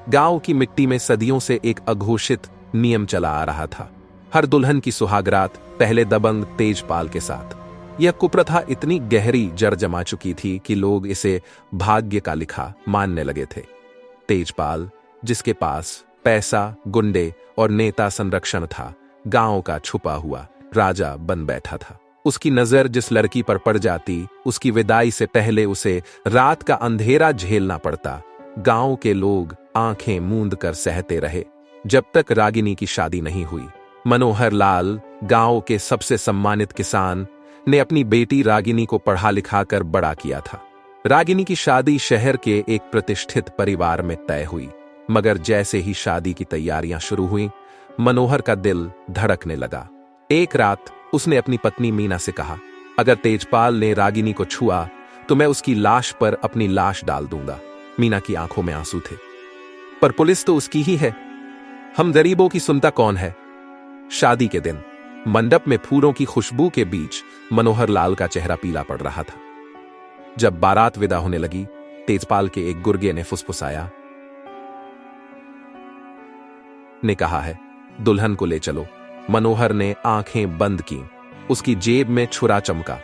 गांव की मिट्टी में सदियों से एक अघोषित नियम चला आ रहा था। हर दुल्हन की सुहागरात पहले दबंग तेजपाल के साथ। यह कुप्रथा इतनी गहरी जड़ जमा चुकी थी कि लोग इसे भाग्य का लिखा मानने लगे थे। तेजपाल, जिसके पास पैसा, गुंडे और नेता संरक्षण था, गांव का छुपा हुआ राजा बन बैठा था। उसकी नजर जिस लड़की पर पड़ जाती, उसकी विदाई से पहले उसे रात का अंधेरा झेलना पड़ता। गांव के लोग आंखें मूंद कर सहते रहे जब तक रागिनी की शादी नहीं हुई। मनोहर लाल, गांव के सबसे सम्मानित किसान, ने अपनी बेटी रागिनी को पढ़ा लिखा कर बड़ा किया था। रागिनी की शादी शहर के एक प्रतिष्ठित परिवार में तय हुई, मगर जैसे ही शादी की तैयारियां शुरू हुई, मनोहर का दिल धड़कने लगा। एक रात उसने अपनी पत्नी मीना से कहा, अगर तेजपाल ने रागिनी को छुआ तो मैं उसकी लाश पर अपनी लाश डाल दूंगा। मीना की आंखों में आंसू थे। पर पुलिस तो उसकी ही है, हम गरीबों की सुनता कौन है। शादी के दिन मंडप में फूलों की खुशबू के बीच मनोहर लाल का चेहरा पीला पड़ रहा था। जब बारात विदा होने लगी, तेजपाल के एक गुर्गे ने फुसफुसाया, ने कहा है, दुल्हन को ले चलो। मनोहर ने आंखें बंद की। उसकी जेब में छुरा चमका।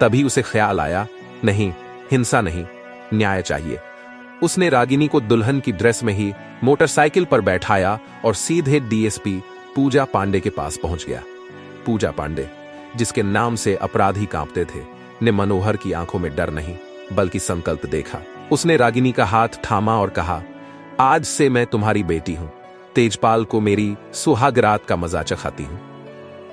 तभी उसे ख्याल आया, नहीं, हिंसा नहीं, न्याय चाहिए। उसने रागिनी को दुल्हन की ड्रेस में ही मोटरसाइकिल पर बैठाया और सीधे डीएसपी पूजा पांडे के पास पहुंच गया। पूजा पांडे, जिसके नाम से अपराधी कांपते थे, ने मनोहर की आंखों में डर नहीं बल्कि संकल्प देखा। उसने रागिनी का हाथ थामा और कहा, आज से मैं तुम्हारी बेटी हूं। तेजपाल को मेरी सुहागरात का मजा चखाती हूं।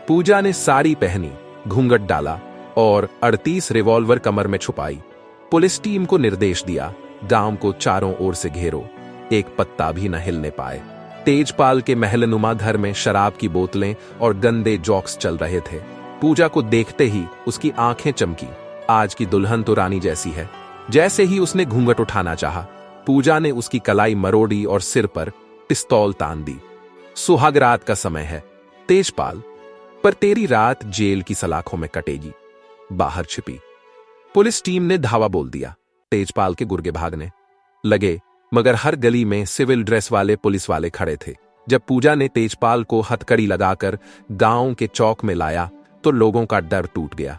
पूजा ने साड़ी पहनी, घूंघट डाला और 38 रिवॉल्वर कमर में छुपाई। पुलिस टीम को निर्देश दिया, गांव को चारों ओर से घेरो, एक पत्ता भी न हिलने पाए। तेजपाल के महलनुमा घर में शराब की बोतलें और गंदे जोक्स चल रहे थे। पूजा को देखते ही उसकी आंखें चमकी। आज की दुल्हन तो रानी जैसी है। जैसे ही उसने घूंघट उठाना चाहा, पूजा ने उसकी कलाई मरोड़ी और सिर पर पिस्तौल तान दी। सुहागरात का समय है तेजपाल, पर तेरी रात जेल की सलाखों में कटेगी। बाहर छिपी पुलिस टीम ने धावा बोल दिया। तेजपाल के गुर्गे भागने लगे, मगर हर गली में सिविल ड्रेस वाले पुलिस वाले खड़े थे। जब पूजा ने तेजपाल को हथकड़ी लगाकर गांव के चौक में लाया तो लोगों का डर टूट गया।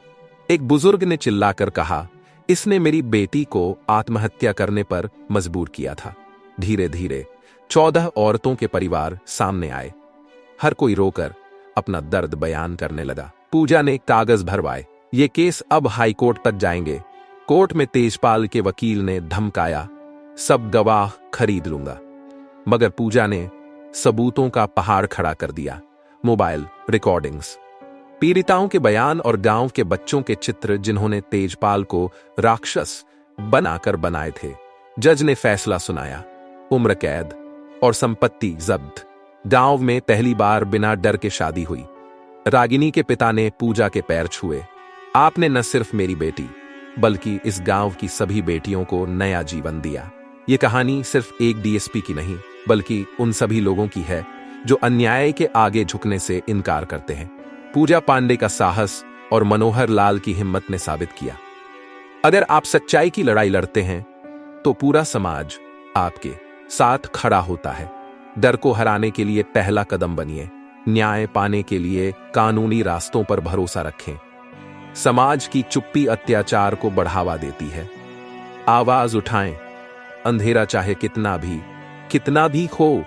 एक बुजुर्ग ने चिल्लाकर कहा, इसने मेरी बेटी को आत्महत्या करने पर मजबूर किया था। धीरे धीरे 14 औरतों के परिवार सामने आए। हर कोई रोकर अपना दर्द बयान करने लगा। पूजा ने कागज भरवाए, ये केस अब हाई कोर्ट तक जाएंगे। कोर्ट में तेजपाल के वकील ने धमकाया, सब गवाह खरीद लूंगा। मगर पूजा ने सबूतों का पहाड़ खड़ा कर दिया। मोबाइल रिकॉर्डिंग्स, पीड़िताओं के बयान और गांव के बच्चों के चित्र जिन्होंने तेजपाल को राक्षस बनाकर बनाए थे। जज ने फैसला सुनाया, उम्र कैद और संपत्ति जब्त। गांव में पहली बार बिना डर के शादी हुई। रागिनी के पिता ने पूजा के पैर छुए। आपने न सिर्फ मेरी बेटी बल्कि इस गांव की सभी बेटियों को नया जीवन दिया। ये कहानी सिर्फ एक डीएसपी की नहीं बल्कि उन सभी लोगों की है जो अन्याय के आगे झुकने से इनकार करते हैं। पूजा पांडे का साहस और मनोहर लाल की हिम्मत ने साबित किया, अगर आप सच्चाई की लड़ाई लड़ते हैं तो पूरा समाज आपके साथ खड़ा होता है। डर को हराने के लिए पहला कदम बनिए। न्याय पाने के लिए कानूनी रास्तों पर भरोसा रखें। समाज की चुप्पी अत्याचार को बढ़ावा देती है। आवाज उठाएं, अंधेरा चाहे कितना भी हो